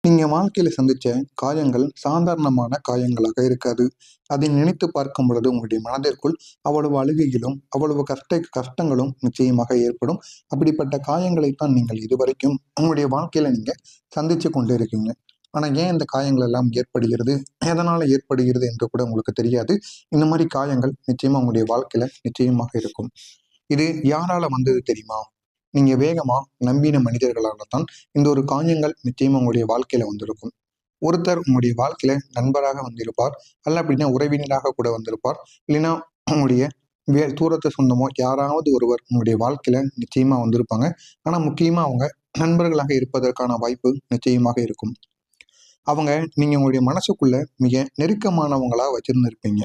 நீங்க வாழ்க்கையில சந்திச்ச காயங்கள் சாதாரணமான காயங்களாக இருக்காது. அதை நினைத்து பார்க்கும் பொழுது உங்களுடைய மனதிற்குள் அவ்வளவு அழுகையிலும், அவ்வளவு கஷ்டங்களும் நிச்சயமாக ஏற்படும். அப்படிப்பட்ட காயங்களைத்தான் நீங்கள் இதுவரைக்கும் உங்களுடைய வாழ்க்கையில நீங்க சந்திச்சு கொண்டு இருக்கீங்க. ஆனா ஏன் இந்த காயங்கள் எல்லாம் ஏற்படுகிறது? எதனால ஏற்படுகிறது என்று கூட உங்களுக்கு தெரியாது. இந்த மாதிரி காயங்கள் நிச்சயமா உங்களுடைய வாழ்க்கையில நிச்சயமாக இருக்கும். இது யாரால வந்தது தெரியுமா? நீங்க வேகமா நம்பின மனிதர்களால தான் இந்த ஒரு காயங்கள் நிச்சயமா உங்களுடைய வாழ்க்கையில வந்திருக்கும். ஒருத்தர் உங்களுடைய வாழ்க்கையில நண்பராக வந்திருப்பார், அல்ல அப்படின்னா உறவினராக கூட வந்திருப்பார், இல்லைன்னா உங்களுடைய தூரத்து சொந்தமோ யாராவது ஒருவர் உங்களுடைய வாழ்க்கையில நிச்சயமா வந்திருப்பாங்க. ஆனா முக்கியமா அவங்க நண்பர்களாக இருப்பதற்கான வாய்ப்பு நிச்சயமாக இருக்கும். அவங்க நீங்க உங்களுடைய மனசுக்குள்ள மிக நெருக்கமானவங்களா வச்சிருந்திருப்பீங்க.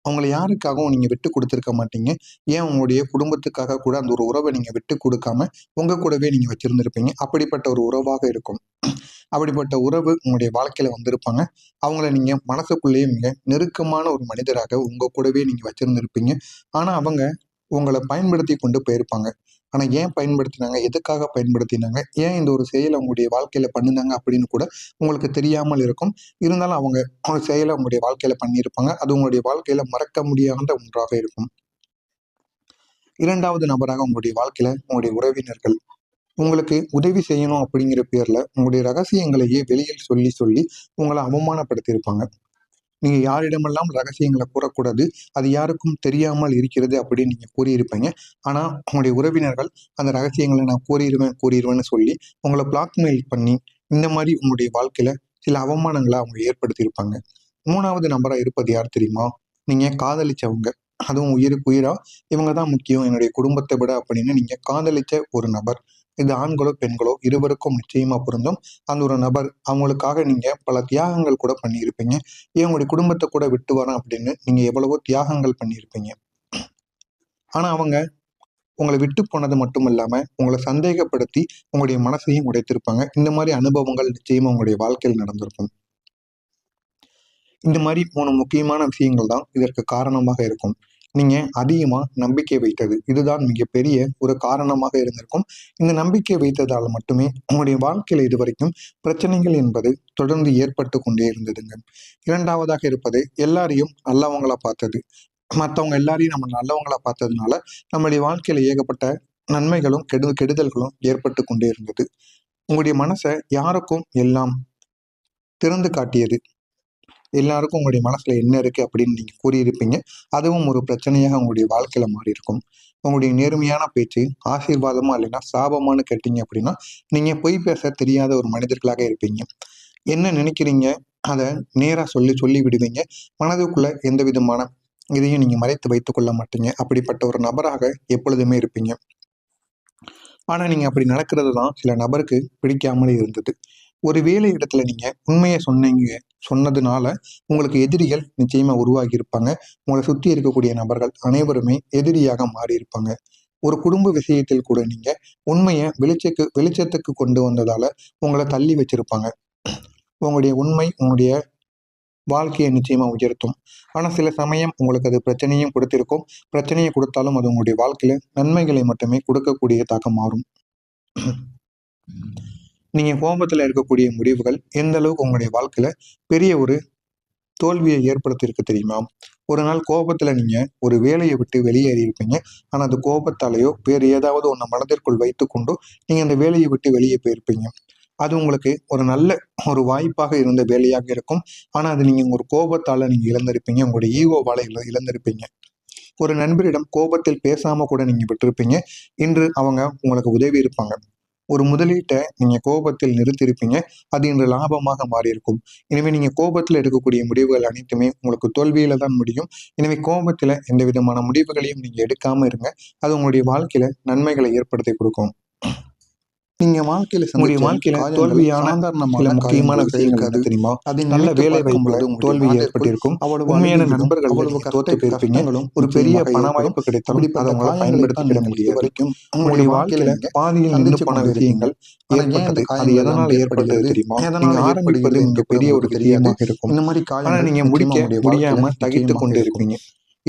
அவங்கள யாருக்காகவும் நீங்க விட்டு கொடுத்துருக்க மாட்டீங்க. ஏன் உங்களுடைய குடும்பத்துக்காக கூட அந்த ஒரு உறவை நீங்க விட்டு கொடுக்காம உங்க கூடவே நீங்க வச்சிருந்திருப்பீங்க. அப்படிப்பட்ட ஒரு உறவாக இருக்கும். அப்படிப்பட்ட உறவு உங்களுடைய வாழ்க்கையில வந்திருப்பாங்க. அவங்கள நீங்க மனசுக்குள்ளேயே மிக நெருக்கமான ஒரு மனிதராக உங்க கூடவே நீங்க வச்சிருந்திருப்பீங்க. ஆனா அவங்க உங்கள பயன்படுத்தி கொண்டு போயிருப்பாங்க. ஆனா ஏன் பயன்படுத்தினாங்க? எதுக்காக பயன்படுத்தினாங்க? ஏன் இந்த ஒரு செயல உங்களுடைய வாழ்க்கையில பண்ணுனாங்க அப்படின்னு கூட உங்களுக்கு தெரியாமல் இருக்கும். இருந்தாலும் அவங்க ஒரு செயல உங்களுடைய வாழ்க்கையில பண்ணியிருப்பாங்க. அது உங்களுடைய வாழ்க்கையில மறக்க முடியாத ஒன்றாக இருக்கும். 2வது நபராக உங்களுடைய வாழ்க்கையில உங்களுடைய உறவினர்கள். உங்களுக்கு உதவி செய்யணும் அப்படிங்கிற பேர்ல உங்களுடைய ரகசியங்களையே வெளியில் சொல்லி சொல்லி உங்களை அவமானப்படுத்தியிருப்பாங்க. நீங்க யாரிடமெல்லாம் ரகசியங்களை கூறக்கூடாது, அது யாருக்கும் தெரியாமல் இருக்கிறது அப்படின்னு நீங்க கூறியிருப்பீங்க. ஆனா உங்களுடைய உறவினர்கள் அந்த ரகசியங்களை நான் கூறிடுவேன்னு சொல்லி உங்களை பிளாக்மெயில் பண்ணி இந்த மாதிரி உங்களுடைய வாழ்க்கையில சில அவமானங்களை அவங்க ஏற்படுத்தியிருப்பாங்க. 3வது நபரா இருப்பது யார் தெரியுமா? நீங்க காதலிச்சவங்க. அதுவும் உயிருக்கு உயிரா இவங்க தான் முக்கியம் என்னுடைய குடும்பத்தை விட அப்படின்னு நீங்க காதலிச்ச ஒரு நபர். இது ஆண்களோ பெண்களோ இருவருக்கும் நிச்சயமா பொருந்தும். அந்த ஒரு நபர் அவங்களுக்காக நீங்க பல தியாகங்கள் கூட பண்ணியிருப்பீங்க. ஏன் உங்களுடைய குடும்பத்தை கூட விட்டு வரேன் அப்படின்னு நீங்க எவ்வளவோ தியாகங்கள் பண்ணியிருப்பீங்க. ஆனா அவங்க உங்களை விட்டு போனது மட்டும் இல்லாம உங்களை சந்தேகப்படுத்தி உங்களுடைய மனசையும் உடைத்திருப்பாங்க. இந்த மாதிரி அனுபவங்கள் நிச்சயமா உங்களுடைய வாழ்க்கையில் நடந்திருக்கும். இந்த மாதிரி 3 முக்கியமான விஷயங்கள் தான் இதற்கு காரணமாக இருக்கும். நீங்க அதிகமா நம்பிக்கை வைத்தது. இதுதான் மிகப்பெரிய ஒரு காரணமாக இருந்திருக்கும். இந்த நம்பிக்கை வைத்ததால மட்டுமே உங்களுடைய வாழ்க்கையில இதுவரைக்கும் பிரச்சனைகள் என்பது தொடர்ந்து ஏற்பட்டு கொண்டே இருந்ததுங்க. 2வதாக இருப்பது எல்லாரையும் நல்லவங்களா பார்த்தது. மத்தவங்க எல்லாரையும் நம்ம நல்லவங்களா பார்த்ததுனால நம்மளுடைய வாழ்க்கையில ஏகப்பட்ட நன்மைகளும் கெடுதல்களும் ஏற்பட்டு கொண்டே இருந்தது. உங்களுடைய மனசை யாருக்கும் எல்லாம் திறந்து காட்டியது. எல்லாருக்கும் உங்களுடைய மனசுல என்ன இருக்கு அப்படின்னு நீங்க கூறியிருப்பீங்க. அதுவும் ஒரு பிரச்சனையாக உங்களுடைய வாழ்க்கையில மாறி இருக்கும். உங்களுடைய நேர்மையான பேச்சு ஆசீர்வாதமா இல்லைன்னா சாபமான்னு கேட்டீங்க அப்படின்னா நீங்க பொய் பேச தெரியாத ஒரு மனிதர்களாக இருப்பீங்க. என்ன நினைக்கிறீங்க அதை நேரா சொல்லி சொல்லி விடுவீங்க. மனதுக்குள்ள எந்த விதமான இதையும் நீங்க மறைத்து வைத்துக் கொள்ள மாட்டீங்க. அப்படிப்பட்ட ஒரு நபராக எப்பொழுதுமே இருப்பீங்க. ஆனா நீங்க அப்படி நடக்கிறது தான் சில நபருக்கு பிடிக்காமலே இருந்தது. ஒரு வேலை இடத்துல நீங்க உண்மையை சொன்னதுனால உங்களுக்கு எதிரிகள் நிச்சயமா உருவாகி இருப்பாங்க. உங்களை சுத்தி இருக்கக்கூடிய நபர்கள் அனைவருமே எதிரியாக மாறி இருப்பாங்க. ஒரு குடும்ப விஷயத்தில் கூட நீங்க உண்மையை வெளிச்சத்துக்கு கொண்டு வந்ததால உங்களை தள்ளி வச்சிருப்பாங்க. உங்களுடைய உண்மை உங்களுடைய வாழ்க்கையை நிச்சயமா உயர்த்தும். ஆனா சில சமயம் உங்களுக்கு அது பிரச்சனையும் கொடுத்திருக்கும். பிரச்சனையை கொடுத்தாலும் அது உங்களுடைய வாழ்க்கையில நன்மைகளை மட்டுமே கொடுக்கக்கூடியதாக மாறும். நீங்க கோபத்துல இருக்கக்கூடிய முடிவுகள் எந்த அளவுக்கு உங்களுடைய வாழ்க்கையில பெரிய ஒரு தோல்வியை ஏற்படுத்தியிருக்கு தெரியுமா? ஒரு நாள் கோபத்துல நீங்க ஒரு வேலையை விட்டு வெளியேறி இருப்பீங்க. ஆனா அந்த கோபத்தாலேயோ வேறு ஏதாவது ஒண்ண மனதிற்குள் வைத்துக்கொண்டோ நீங்க அந்த வேலையை விட்டு வெளியே போயிருப்பீங்க. அது உங்களுக்கு ஒரு நல்ல ஒரு வாய்ப்பாக இருந்த வேலையாக இருக்கும். ஆனா அது நீங்க ஒரு கோபத்தால நீங்க இழந்திருப்பீங்க. உங்களுடைய ஈகோவால இழந்திருப்பீங்க. ஒரு நண்பரிடம் கோபத்தில் பேசாம கூட நீங்க விட்டிருப்பீங்க. இன்று அவங்க உங்களுக்கு உதவி இருப்பாங்க. ஒரு முதலீட்ட நீங்க கோபத்தில் நிறுத்தியிருப்பீங்க. அது இன்று லாபமாக மாறியிருக்கும். எனவே நீங்க கோபத்துல எடுக்கக்கூடிய முடிவுகள் அனைத்துமே உங்களுக்கு தோல்வியில தான் முடியும். எனவே கோபத்துல எந்த விதமான முடிவுகளையும் நீங்க எடுக்காம இருங்க. அது உங்களுடைய வாழ்க்கையில நன்மைகளை ஏற்படுத்தி கொடுக்கும். நீங்க உங்களுடைய வாழ்க்கையில தோல்வியான சில முக்கியமான விஷயங்கள் என்ன தெரியுமா? நல்ல வேலை வாய்ப்புல தோல்வி ஏற்பட்டிருக்கும். உண்மையான நண்பர்கள் தோத்து போயிருப்பீங்க. ஒரு பெரிய பண வாய்ப்பு கிடைத்தாலும் அதை உங்களை பயன்படுத்திக்கிட முடியாது. உங்களுடைய வாழ்க்கையில பாதியில் நின்று போன விஷயங்கள் ஏற்பட்டது. அது எதனால ஏற்பட்டது தெரியுமா? நீங்க ஆரம்பிப்பது மிக பெரிய ஒரு விஷயமாக இருக்கும். ஆனா நீங்க முடிக்க முடியாம தகித்து கொண்டு இருப்பீங்க.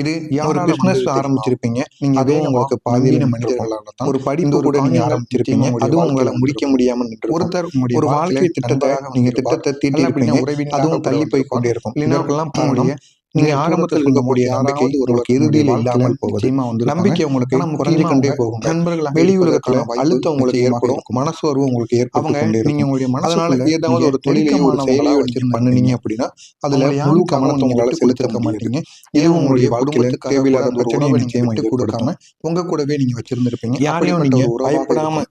இது ஒரு பிசினஸ் ஆரம்பிச்சிருப்பீங்க, நீங்க அதுவும் உங்களுக்கு பாதியில மனிதர்களால தான். ஒரு படிப்பு கூட நீங்க ஆரம்பிச்சிருப்பீங்க, அதுவும் உங்களால முடிக்க முடியாம நின்று ஒருத்தர் ஒரு வாழ்க்கை திட்டத்தை நீங்க திட்டத்தை தீட்டிருப்பீங்க, அதுவும் தள்ளி போய் கொண்டே இருக்கும். இதற்கெல்லாம் காரணம் நீங்க ஆரம்பத்தில் இருக்கக்கூடிய நம்பிக்கை உங்களுக்கு இறுதியில் இல்லாமல் போவது. நம்பிக்கை உங்களுக்கு குறைஞ்சு கொண்டே போகும். நண்பர்கள் வெளி உலகத்துல அழுத்தம் உங்களுக்கு ஏற்படும், மனசோர்வு உங்களுக்கு ஏற்பட்டு கொண்டே இருக்கும். அதனால ஏதாவது ஒரு தொழிலையோ ஒரு செயலையோ நீங்க பண்ணுனீங்க அப்படின்னா அதுல முழு கவனத்தை உங்களால செலுத்த மாட்டீங்க. இது உங்களுடைய வாழ்க்கையில தேவையில்லாத பிரச்சனையை நிச்சயமா விட்டு கொடுக்காம உங்க கூடவே நீங்க வச்சிருந்திருப்பீங்க. யாரையும் நீங்க பயப்படாம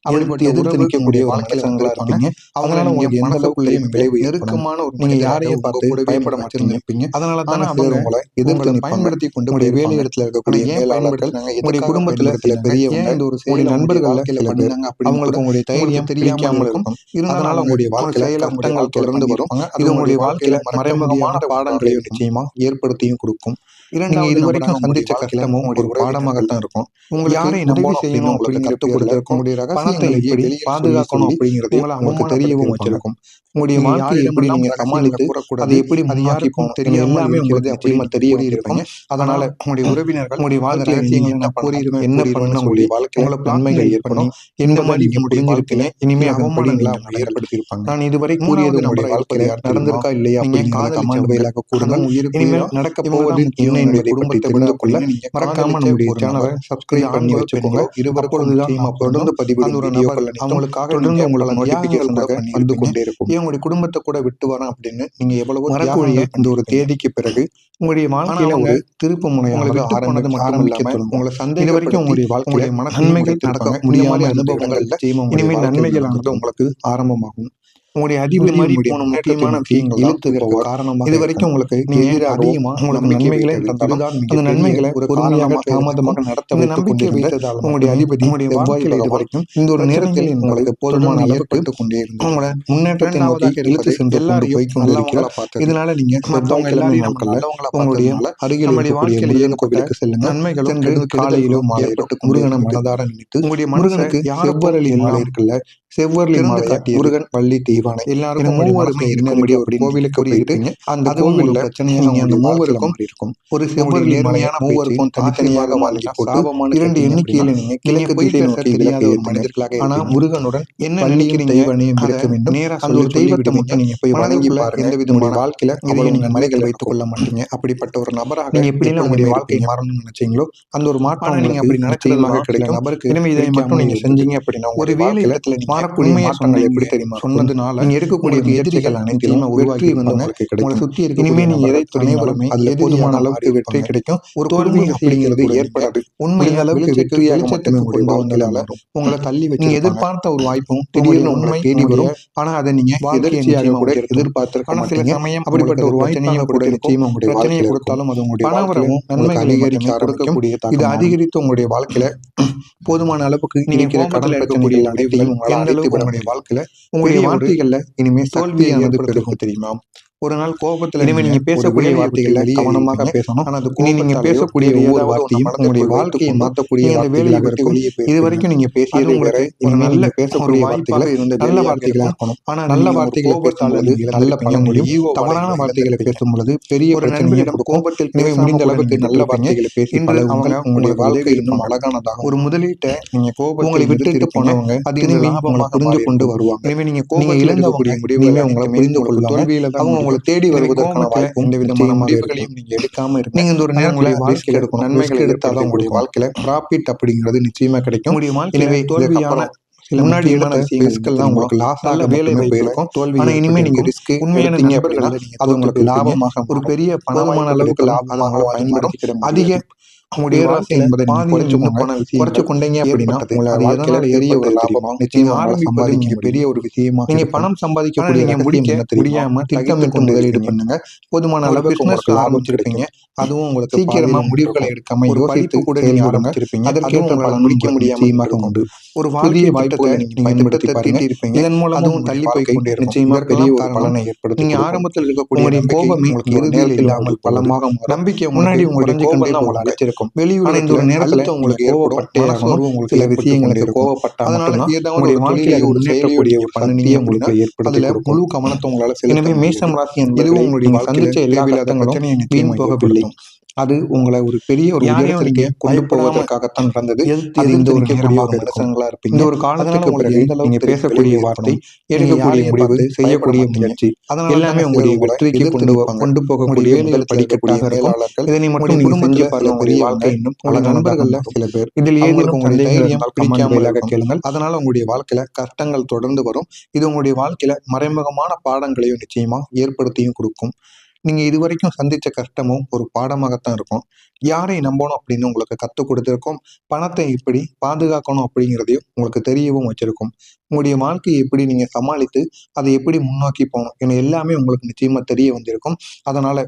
அப்படிப்பட்ட எதிர்த்து நிற்கக்கூடிய ஒரு மனுஷங்களா இருப்பீங்க. அதனால உங்களுக்கு எந்த அளவுக்குள்ளேயும் விளைவு நெருக்கமான ஒரு நீங்க யாரையும் பார்த்து பயப்பட மாட்டிருந்திருப்பீங்க. அதனால தானே அவங்க உங்களை எதிர்த்து பயன்படுத்தி கொண்டு உங்களுடைய வேலை இடத்துல இருக்கக்கூடிய மேலாளர்கள், உங்களுடைய குடும்பத்துல சில பெரியவங்க, இந்த ஒரு உங்களுடைய நண்பர்கள் சில பேர் அவங்களுக்கு உங்களுடைய தைரியம் தெரியாமல் இருக்கும். அதனால உங்களுடைய வாழ்க்கையில கஷ்டங்கள் தொடர்ந்து வரும். இது உங்களுடைய வாழ்க்கையில மறைமுகமான பாடங்களையும் நிச்சயமா ஏற்படுத்தியும் கொடுக்கும். நீங்க இதுவரைக்கும் சந்திச்ச கஷ்டமும் ஒரு பாடமாகத்தான் இருக்கும். உங்களுக்கு யாரை உதவி செய்யணும் உங்களுக்கு கற்றுக் கொடுத்திருக்கும். உங்களுடைய ரகசியங்களை எப்படி பாதுகாக்கணும் அப்படிங்கிறது உங்களுக்கு தெரியவும் வச்சிருக்கும். உங்களுடைய வாழ்க்கையை எப்படி நீங்க சமாளித்து அதை எப்படி மதியாக்கி போகணும் தெரியாம எல்லாமே உங்களுக்கு நிச்சயமா தெரிய வச்சிருப்பீங்க. அதனால உங்களுடைய உறவினர்கள் உங்களுடைய வாழ்க்கை என்ன கூறிடுவேன் என்ன பண்ணணும், உங்களுடைய வாழ்க்கையில நன்மைகள் ஏற்படும் எந்த மாதிரி நீங்க புரிஞ்சிருப்பீங்க. இனிமே அவமானங்களா அவங்க ஏற்படுத்தியிருப்பாங்க. நான் இதுவரை கூறியது உங்களுடைய வாழ்க்கையில நடந்திருக்கா இல்லையா அப்படிங்கிற கமெண்ட் வாயிலாக கூறுங்கள். இனிமேல் நடக்க போவது என்ன என்பதை பற்றி தெரிந்து கொள்ள மறக்காம நம்முடைய சேனலை சப்ஸ்கிரைப் பண்ணி வச்சுக்கோங்க. இருவருக்கும் தொடர்ந்து பதிவு வீடியோக்கள் அவங்களுக்காக தொடர்ந்து உங்களுக்கு நோட்டிபிகேஷனாக வந்து கொண்டே இருக்கும். உங்களுடைய குடும்பத்தை கூட விட்டு வரேன் அப்படின்னு நீங்க எவ்வளவோ வரக்கூடிய இந்த ஒரு தேதிக்கு பிறகு உங்களுடைய வாழ்க்கையில ஒரு திருப்பு முனையாக ஆரம்பிக்க உங்களை சந்தேகம் இது வரைக்கும் உங்களுடைய வாழ்க்கையில நன்மைகள் நடக்க முடியாத அனுபவங்கள் இனிமேல் நன்மைகளானது உங்களுக்கு ஆரம்பமாகும். உங்களுடைய அதிபதி போன முக்கியமான விஷயங்கள் இழுத்து காரணமாக இது வரைக்கும் உங்களுக்கு எதிராக அதிகமா உங்களுக்கு நன்மைகளை இருந்தாலும் அந்த நன்மைகளை பொறுமையாக தாமதமாக நடத்த நம்பிக்கை வைத்ததால் உங்களுடைய அதிபதி உங்களுடைய வாழ்க்கையில இது வரைக்கும் இந்த ஒரு நேரத்தில் உங்களுக்கு போதுமான ஏற்பட்டு கொண்டே இருந்தது. உங்களை முன்னேற்றத்தை நோக்கி இழுத்து சென்று எல்லாரும் போய் கொண்டிருக்கிறார். இதனால நீங்க மற்றவங்க எல்லாரையும் உங்களுடைய அருகில் இருக்கக்கூடிய கோவிலுக்கு செல்லுங்க. நன்மைகள் சென்று காலையிலோ மாலையிலோ முருகனை மனதார நினைத்து உங்களுடைய முருகனுக்கு செவ்வரளி மாலை இருக்குல்ல, செவ்வரளி மாலை காட்டிய முருகன் வள்ளி தெய்வானை எல்லாரும் மூவருக்கும் இருக்கும்படி ஒரு கோவிலுக்கு போயிட்டு அந்த கோவில்ல பிரச்சனையாக அந்த மூவருக்கும் இருக்கும் ஒரு செவ்வரளி மாலையான மூவருக்கும் தனித்தனியாக வாங்கி போட்டு 2 எண்ணிக்கையில நீங்க கிழக்கு திசை நோக்கி தெரியாத ஒரு மனிதர்களாக ஆனா முருகனுடன் என்ன நினைக்கிறீங்க தெய்வனையும் இருக்க வேண்டும். அந்த ஒரு தெய்வத்தை மட்டும் நீங்க போய் வணங்கி பாருங்க. எந்த விதமான வாழ்க்கையில இதை நீங்க மலைகள் வைத்துக் கொள்ள மாட்டீங்க. அப்படிப்பட்ட ஒரு நபராக நீங்க எப்படி உங்களுடைய வாழ்க்கை மாறணும்னு நினைச்சீங்களோ அந்த ஒரு மாற்றம் நீங்க அப்படி நினைச்சதாக கிடைக்கும் நபருக்கு. எனவே இதை மட்டும் நீங்க செஞ்சீங்க அப்படின்னா ஒரு வேலை இடத்துல மாறக்கூடிய மாற்றங்கள் எப்படி தெரியுமா சொன்னதுனால நீங்க எடுக்கக்கூடிய எதிரிகள் அனைத்திலும் வெற்றி வந்து உங்களுக்கு கிடைக்கும். சுத்தி இருக்க இனிமே நீங்க எதை துணைவருமே அதுல போதுமான அளவுக்கு வெற்றி கிடைக்கும். ஒரு தோல்வி அப்படிங்கிறது ஏற்படாது. உண்மை அளவுக்கு வெற்றியாக மட்டுமே உங்களுடைய வாழ்க்கையில உங்களை தள்ளி வச்சு நீங்க எதிர்பார்த்த ஒரு வாய்ப்பும் திடீர்னு உண்மை தேடி வரும். ஆனா அதை நீங்க எதிர்ச்சியாக கூட எதிர்பார்த்திருக்க சில சமயம் அப்படிப்பட்ட ஒரு வாய்ப்பையும் கூட நிச்சயமா உங்களுடைய பிரச்சனையை கொடுத்தாலும் அது உங்களுடைய பணவரமும் நன்மைகள் அதிகரிக்க கொடுக்கக்கூடிய இது அதிகரித்து உங்களுடைய வாழ்க்கையில போதுமான அளவுக்கு நீங்க கடன் பிரச்சனைகள் அனைத்தையும் உங்களுடைய வாழ்க்கையில உங்களுடைய வார்த்தைகள்ல இனிமே சக்தியானது பெருகும் தெரியுமா. ஒரு நாள் கோபத்துல இனிமே நீங்க பேசக்கூடிய வார்த்தைகள்ல கவனமாக பேசணும். ஆனா அது நீங்க பேசக்கூடிய ஒவ்வொரு வார்த்தையும் உங்களுடைய வாழ்க்கையை மாற்றக்கூடிய வேலையாக இருக்கும். இது வரைக்கும் நீங்க பேசியது வேற, ஒரு நல்ல பேசக்கூடிய வார்த்தைகளை நல்ல வார்த்தைகளா இருக்கணும். ஆனா நல்ல வார்த்தைகளை பேசும்போது நல்ல பலன் முடியும். தவறான வார்த்தைகளை பேசும் பொழுது பெரிய பிரச்சனையை கோபத்தில் முடிந்த அளவுக்கு நல்ல வார்த்தைகளை பேசி அவங்க உங்களுடைய வாழ்க்கை இன்னும் அழகானதாக ஒரு முதலீட்டை நீங்க கோபம் உங்களை விட்டுட்டு போனவங்க அது லாபமாக புரிந்து கொண்டு வருவாங்க. எனவே நீங்க கோபம் இழந்தவங்களுடைய முடிவுகளை உங்களை புரிந்து கொள்வாங்க. அவங்க தேடி வருவதற்கான வாய்ப்பு எந்த விதமான முடிவுகளையும் நீங்க எடுக்காம இருக்கு. நீங்க இந்த ஒரு நேரங்களை வாழ்க்கையில எடுக்கணும். நன்மைகள் எடுத்தாதான் உங்களுடைய வாழ்க்கையில ப்ராஃபிட் அப்படிங்கிறது நிச்சயமா கிடைக்கும். எனவே தோல்வியான முன்னாடி எடுத்த ரிஸ்கெல்லாம் உங்களுக்கு லாஸாக வேலை போயிருக்கும். தோல்வி ஆனா இனிமே நீங்க ரிஸ்க் உண்மையான நண்பர்கள் அது உங்களுக்கு லாபமாக ஒரு பெரிய பணமான அளவுக்கு லாபமாக பயன்படுத்திக்கிற அதிக உங்களுடைய வாழ்க்கை என்பதை குறைச்சு கொண்டீங்க அப்படின்னா உங்களோட வாழ்க்கையில பெரிய ஒரு லாபமா நிச்சயமா சம்பாதிக்க பெரிய ஒரு விஷயமா நீங்க பணம் சம்பாதிக்கக்கூடிய முடியாம திட்டமிட்டு முதலீடு பண்ணுங்க. போதுமான அளவுக்கு உங்களுக்கு லாபம் வச்சிருப்பீங்க. அதுவும் உங்களுக்கு சீக்கிரமா முடிவுகளை எடுக்காம ஒரு படிப்பு கூட நீங்க ஆரம்பிச்சிருப்பீங்க. அதற்கேற்ற உங்களால் முடிக்க முடியாம உண்டு. ஒரு புதிய வாய்ப்பை நீங்க பயன்படுத்தி பாருங்க. இதன் மூலம் அதுவும் தள்ளி போய் கொண்டே நிச்சயமா பெரிய ஒரு பலனை ஏற்படுத்தும். நீங்க ஆரம்பத்தில் இருக்கக்கூடிய கோபமே இறுதியில் இல்லாமல் பலமாக நம்பிக்கை முன்னாடி உங்களுடைய கோபம் உங்களை அழைச்சிருக்கும். வெளியூர் இந்த ஒரு நேரத்துல உங்களுக்கு ஏற்படும் சில விஷயங்களுக்கு கோவப்பட்டா உங்களுடைய வாழ்க்கையில ஒரு செயலக்கூடிய ஒரு பண்ணுனீங்க உங்களுக்கு ஏற்படுதுல முழு கவனத்தை உங்களால செலுத்த. எனவே மேஷம் ராசி என்பது உங்களுடைய சந்திச்ச எல்லா விதங்களும் வீண் போகவில்லை. அது உங்களை ஒரு பெரிய ஒரு உயரத்திற்கு கொண்டு போவதற்காகத்தான் நடந்தது. அது இந்த ஒரு நேரமாக மனுஷங்களா இருப்பீங்க. இந்த ஒரு காலத்துக்கு பிறகு நீங்க பேசக்கூடிய வார்த்தை, எடுக்கக்கூடிய முடிவு, செய்யக்கூடிய முயற்சி எல்லாமே உங்களுடைய வெற்றிக்கு கொண்டு போகக்கூடிய முதல் படிக்கட்டாக இருக்கும். இதனை மட்டும் நீங்க செஞ்சு பாருங்க. உங்களுடைய வாழ்க்கை இன்னும் பல நண்பர்கள்ல சில பேர் இதில் ஏதேனும் சந்தேகம் இருந்தால் கமெண்ட் வாயிலாக கேளுங்கள். அதனால உங்களுடைய வாழ்க்கையில கஷ்டங்கள் தொடர்ந்து வரும். இது உங்களுடைய வாழ்க்கையில மறைமுகமான பாடங்களையும் நிச்சயமா ஏற்படுத்தியும் கொடுக்கும். நீங்க இதுவரைக்கும் சந்திச்ச கஷ்டமும் ஒரு பாடமாகத்தான் இருக்கும். யாரை நம்பணும் அப்படின்னு உங்களுக்கு கத்துக் கொடுத்திருக்கும். பணத்தை எப்படி பாதுகாக்கணும் அப்படிங்கிறதையும் உங்களுக்கு தெரியவும் வச்சிருக்கும். உங்களுடைய வாழ்க்கையை எப்படி நீங்க சமாளித்து அதை எப்படி முன்னோக்கி போகணும் என எல்லாமே உங்களுக்கு நிச்சயமா தெரிய வந்திருக்கும். அதனால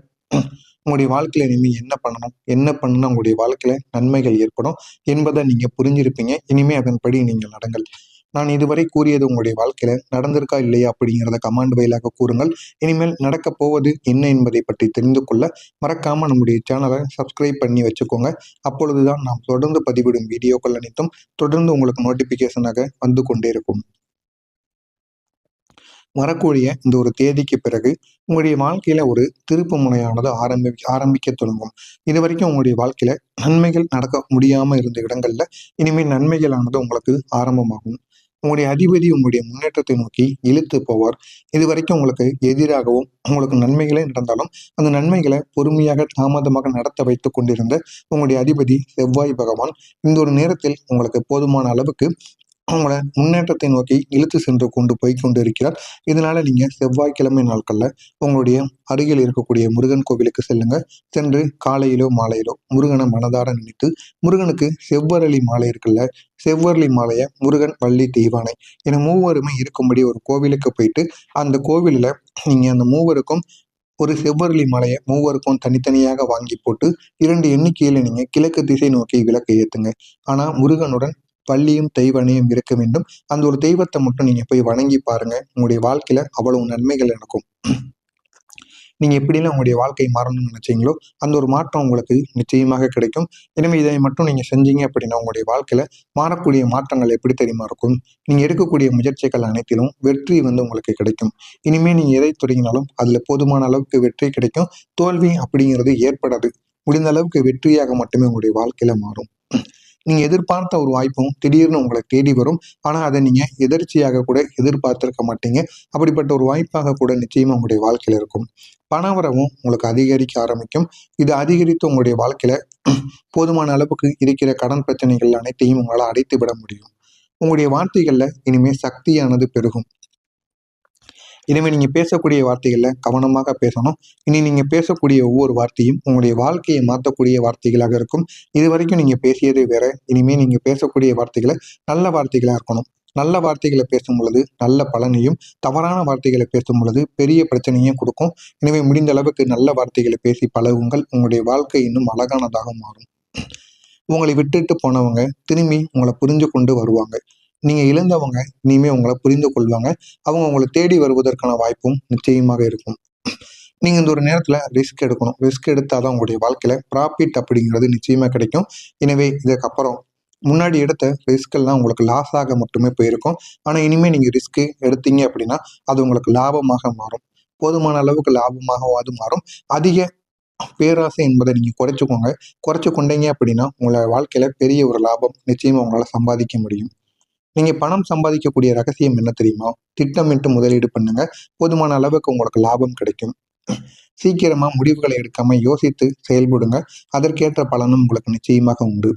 உங்களுடைய வாழ்க்கையில இனிமே என்ன பண்ணணும், என்ன பண்ணா உங்களுடைய வாழ்க்கையில நன்மைகள் ஏற்படும் என்பதை நீங்க புரிஞ்சிருப்பீங்க. இனிமே அதன்படி நீங்கள் நடங்கள். நான் இதுவரை கூறியது உங்களுடைய வாழ்க்கையில நடந்திருக்கா இல்லையா அப்படிங்கிறத கமெண்ட் வாயிலாக கூறுங்கள். இனிமேல் நடக்கப் போவது என்ன என்பதை பற்றி தெரிந்து கொள்ள மறக்காம நம்முடைய சேனலை சப்ஸ்கிரைப் பண்ணி வச்சுக்கோங்க. அப்பொழுதுதான் நாம் தொடர்ந்து பதிவிடும் வீடியோக்கள் அனைத்தும் தொடர்ந்து உங்களுக்கு நோட்டிபிகேஷனாக வந்து கொண்டே இருக்கும். வரக்கூடிய இந்த ஒரு தேதிக்கு பிறகு உங்களுடைய வாழ்க்கையில ஒரு திருப்பு முனையானது ஆரம்பிக்க தொடங்கும். இது வரைக்கும் உங்களுடைய வாழ்க்கையில நன்மைகள் நடக்க முடியாம இருந்த இடங்கள்ல இனிமேல் நன்மைகளானது உங்களுக்கு ஆரம்பமாகும். உங்களுடைய அதிபதி உங்களுடைய முன்னேற்றத்தை நோக்கி இழுத்து போவார். இது வரைக்கும் உங்களுக்கு எதிராகவும் உங்களுக்கு நன்மைகளே நடந்தாலும் அந்த நன்மைகளை பொறுமையாக தாமதமாக நடத்த வைத்துக் கொண்டிருந்த உங்களுடைய அதிபதி செவ்வாய் பகவான் இந்த ஒரு நேரத்தில் உங்களுக்கு போதுமான அளவுக்கு அவங்கள முன்னேற்றத்தை நோக்கி இழுத்து சென்று போய் கொண்டு இருக்கிறார். இதனால நீங்க செவ்வாய்க்கிழமை நாட்கள்ல உங்களுடைய அருகில் இருக்கக்கூடிய முருகன் கோவிலுக்கு செல்லுங்க. சென்று காலையிலோ மாலையிலோ முருகனை மனதார நினைத்து முருகனுக்கு செவ்வரளி மாலை இருக்குல்ல, செவ்வரளி மாலையை முருகன், வள்ளி, தெய்வானை என மூவருமே இருக்கும்படி ஒரு கோவிலுக்கு போயிட்டு அந்த கோவிலில் நீங்க அந்த மூவருக்கும் ஒரு செவ்வரளி மாலையை மூவருக்கும் தனித்தனியாக வாங்கி போட்டு 2 எண்ணிக்கையில நீங்க கிழக்கு திசை நோக்கி விளக்கு ஏத்துங்க. ஆனா முருகனுடன் பள்ளியும் தெய்வனையும் இருக்க வேண்டும். அந்த ஒரு தெய்வத்தை மட்டும் நீங்க போய் வணங்கி பாருங்க. உங்களுடைய வாழ்க்கையில அவ்வளவு நன்மைகள் நடக்கும். நீங்க எப்படிலாம் உங்களுடைய வாழ்க்கை மாறணும்னு நினைச்சீங்களோ அந்த ஒரு மாற்றம் உங்களுக்கு நிச்சயமாக கிடைக்கும். எனவே இதை மட்டும் நீங்க செஞ்சீங்க அப்படின்னா உங்களுடைய வாழ்க்கையில மாறக்கூடிய மாற்றங்கள் எப்படி தெரியுமா இருக்கும். நீங்க எடுக்கக்கூடிய முயற்சிகள் அனைத்திலும் வெற்றி உங்களுக்கு கிடைக்கும். இனிமே நீங்க எதை தொடங்கினாலும் அதுல போதுமான அளவுக்கு வெற்றி கிடைக்கும். தோல்வி அப்படிங்கிறது ஏற்படாது. முடிந்த அளவுக்கு வெற்றியாக மட்டுமே உங்களுடைய வாழ்க்கையில மாறும். நீங்க எதிர்பார்த்த ஒரு வாய்ப்பும் திடீர்னு உங்களை தேடி வரும். ஆனா அதை நீங்க எதிர்ச்சியாக கூட எதிர்பார்த்திருக்க மாட்டீங்க. அப்படிப்பட்ட ஒரு வாய்ப்பாக கூட நிச்சயமா உங்களுடைய வாழ்க்கையில இருக்கும். பணவரவும் உங்களுக்கு அதிகரிக்க ஆரம்பிக்கும். இது அதிகரித்து உங்களுடைய வாழ்க்கையில போதுமான அளவுக்கு இருக்கிற கடன் பிரச்சனைகள் அனைத்தையும் உங்களால் அடைத்து விட முடியும். உங்களுடைய வார்த்தைகள்ல இனிமே சக்தியானது பெருகும். இனிமே நீங்க பேசக்கூடிய வார்த்தைகள்ல கவனமாக பேசணும். இனி நீங்க பேசக்கூடிய ஒவ்வொரு வார்த்தையும் உங்களுடைய வாழ்க்கையை மாற்றக்கூடிய வார்த்தைகளாக இருக்கும். இது வரைக்கும் நீங்க பேசியதே வேற. இனிமே நீங்க பேசக்கூடிய வார்த்தைகளை நல்ல வார்த்தைகளா இருக்கணும். நல்ல வார்த்தைகளை பேசும் பொழுது நல்ல பலனையும், தவறான வார்த்தைகளை பேசும் பொழுது பெரிய பிரச்சனையும் கொடுக்கும். எனவே முடிந்த அளவுக்கு நல்ல வார்த்தைகளை பேசி பழகுங்கள். உங்களுடைய வாழ்க்கை இன்னும் அழகானதாக மாறும். உங்களை விட்டுட்டு போனவங்க திரும்பி உங்களை புரிஞ்சு கொண்டு வருவாங்க. நீங்க இழந்தவங்க இனிமே உங்களை புரிந்து கொள்வாங்க. அவங்க உங்களை தேடி வருவதற்கான வாய்ப்பும் நிச்சயமாக இருக்கும். நீங்க இந்த ஒரு நேரத்துல ரிஸ்க் எடுக்கணும். ரிஸ்க் எடுத்தாதான் உங்களுடைய வாழ்க்கையில ப்ராஃபிட் அப்படிங்கிறது நிச்சயமா கிடைக்கும். எனவே இதுக்கப்புறம் முன்னாடி எடுத்த ரிஸ்க் எல்லாம் உங்களுக்கு லாஸ் ஆக மட்டுமே போயிருக்கும். ஆனா இனிமே நீங்க ரிஸ்க் எடுத்தீங்க அப்படின்னா அது உங்களுக்கு லாபமாக மாறும். போதுமான அளவுக்கு லாபமாகவாது மாறும். அதிக பேராசை என்பதை நீங்க குறைச்சுக்கோங்க. குறைச்சு கொண்டீங்க அப்படின்னா உங்களோட வாழ்க்கையில பெரிய ஒரு லாபம் நிச்சயமா உங்களால சம்பாதிக்க முடியும். நீங்க பணம் சம்பாதிக்கக்கூடிய ரகசியம் என்ன தெரியுமா? திட்டமிட்டு முதலீடு பண்ணுங்க. போதுமான அளவுக்கு உங்களுக்கு லாபம் கிடைக்கும். சீக்கிரமா முடிவுகளை எடுக்காம யோசித்து செயல்படுங்க. அதற்கேற்ற பலனும் உங்களுக்கு நிச்சயமாக உண்டு.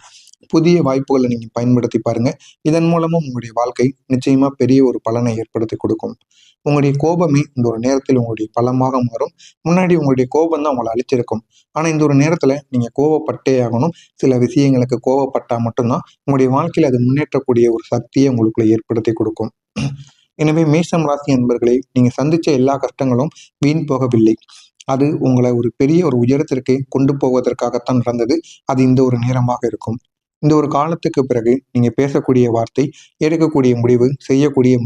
புதிய வாய்ப்புகளை நீங்க பயன்படுத்தி பாருங்க. இதன் மூலமும் உங்களுடைய வாழ்க்கை நிச்சயமா பெரிய ஒரு பலனை ஏற்படுத்தி கொடுக்கும். உங்களுடைய கோபமே இந்த ஒரு நேரத்தில் உங்களுடைய பலமாக மாறும். முன்னாடி உங்களுடைய கோபம் தான் உங்களை அழிச்சிருக்கும். ஆனா இந்த ஒரு நேரத்துல நீங்க கோவப்பட்டே ஆகணும். சில விஷயங்களுக்கு கோவப்பட்டா மட்டும்தான் உங்களுடைய வாழ்க்கையில அது முன்னேற்றக்கூடிய ஒரு சக்தியை உங்களுக்குள்ள ஏற்படுத்தி கொடுக்கும். எனவே மேஷம் ராசி என்பர்களை நீங்க சந்திச்ச எல்லா கஷ்டங்களும் வீண் போகவில்லை. அது உங்களை ஒரு பெரிய ஒரு உயரத்திற்கு கொண்டு போவதற்காகத்தான் நடந்தது. அது இந்த ஒரு நேரமாக இருக்கும். இந்த ஒரு காலத்துக்கு பிறகு நீங்க பேசக்கூடிய வார்த்தை, எடுக்கக்கூடிய முடிவு, செய்யக்கூடிய